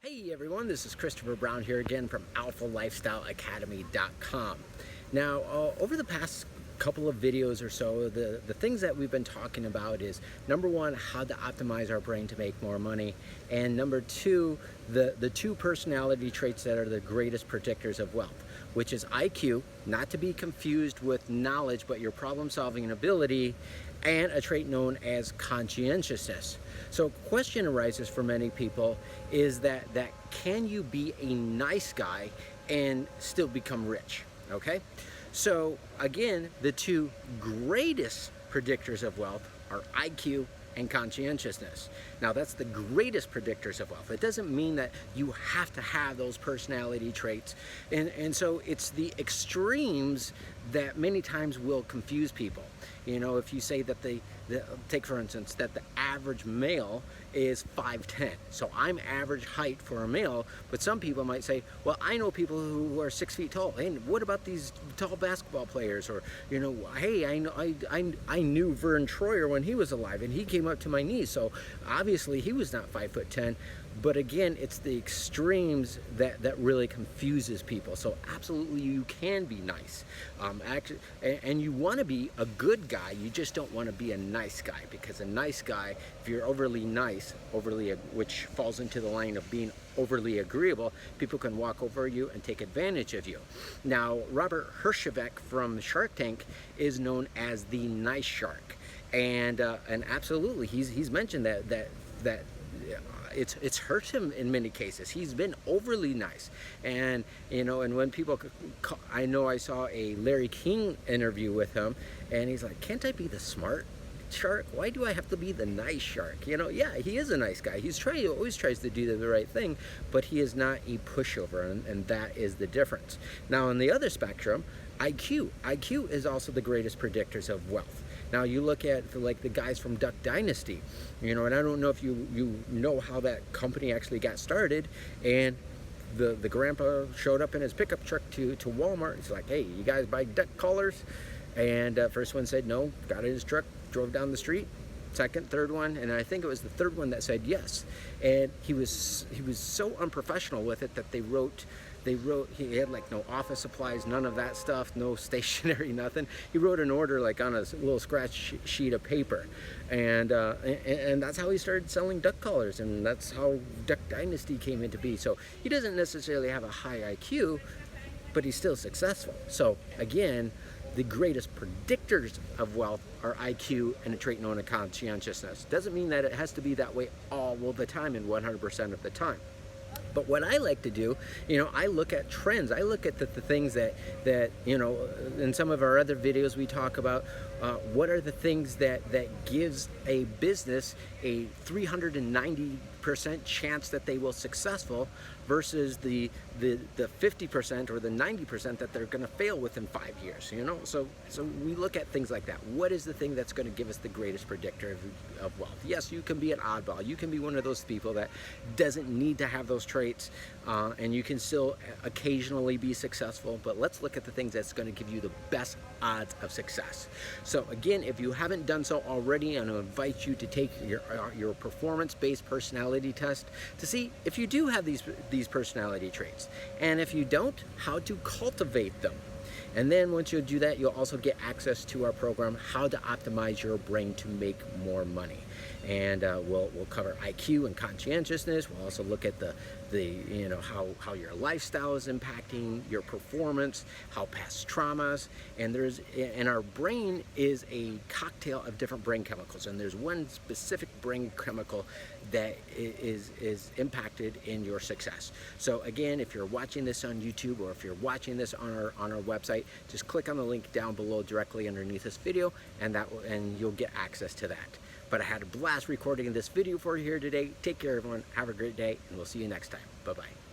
Hey everyone, this is Christopher Brown here again from alphalifestyleacademy.com. Now, over the past couple of videos or so, the things that we've been talking about is number one, how to optimize our brain to make more money, and number two, the two personality traits that are the greatest predictors of wealth, which is IQ, not to be confused with knowledge, but your problem-solving ability, and a trait known as conscientiousness. So question arises for many people is that can you be a nice guy and still become rich? Okay, so again, the two greatest predictors of wealth are IQ and conscientiousness. Now that's the greatest predictors of wealth. It doesn't mean that you have to have those personality traits, and so it's the extremes that many times will confuse people. You know, if you say that take for instance that the average male is 5'10", so I'm average height for a male, but some people might say, well, I know people who are 6 feet tall, and what about these tall basketball players? Or, you know, hey, I knew Vern Troyer when he was alive, and he came up to my knees, so obviously he was not 5'10". But again, it's the extremes that really confuses people. So absolutely, you can be nice, and you want to be a good guy. You just don't want to be a nice guy, because a nice guy, if you're overly nice, which falls into the line of being overly agreeable, people can walk over you and take advantage of you. Now, Robert Herjavec from Shark Tank is known as the nice shark, and absolutely, he's mentioned that it's hurt him in many cases. He's been overly nice, and you know, and when people, I know I saw a Larry King interview with him, and he's like, can't I be the smart shark? Why do I have to be the nice shark? You know, yeah, he is a nice guy. He always tries to do the right thing, but he is not a pushover, and that is the difference. Now, on the other spectrum, IQ is also the greatest predictors of wealth. Now you look at like the guys from Duck Dynasty, you know, and I don't know if you know how that company actually got started, and the grandpa showed up in his pickup truck to Walmart. He's like, hey, you guys buy duck collars? And first one said no, got in his truck, drove down the street. Second, third one, and I think it was the third one that said yes. And he was so unprofessional with it that they wrote, he had like no office supplies, none of that stuff, no stationery, nothing. He wrote an order like on a little scratch sheet of paper, and that's how he started selling duck collars, and that's how Duck Dynasty came into be. So he doesn't necessarily have a high IQ, but he's still successful. So again, the greatest predictors of wealth are IQ and a trait known as conscientiousness. Doesn't mean that it has to be that way all the time and 100% of the time. But what I like to do, you know, I look at trends. I look at the things that, you know, in some of our other videos we talk about what are the things that gives a business a 390% chance that they will successful versus the 50% or the 90% that they're going to fail within 5 years, you know. So we look at things like that. What is the thing that's going to give us the greatest predictor of wealth? Yes, you can be an oddball. You can be one of those people that doesn't need to have those traits, and you can still occasionally be successful, but let's look at the things that's going to give you the best odds of success. So again, if you haven't done so already, I'm going to invite you to take your performance-based personality test to see if you do have these personality traits, and if you don't, how to cultivate them. And then once you do that, you'll also get access to our program, How to Optimize Your Brain to Make More Money. And we'll cover IQ and conscientiousness. We'll also look at the you know, how your lifestyle is impacting your performance, how past traumas, and our brain is a cocktail of different brain chemicals, and there's one specific brain chemical that is impacted in your success. So again, if you're watching this on YouTube, or if you're watching this on our website, just click on the link down below directly underneath this video, and you'll get access to that. But I had a blast recording this video for you here today. Take care, everyone. Have a great day, and we'll see you next time. Bye-bye.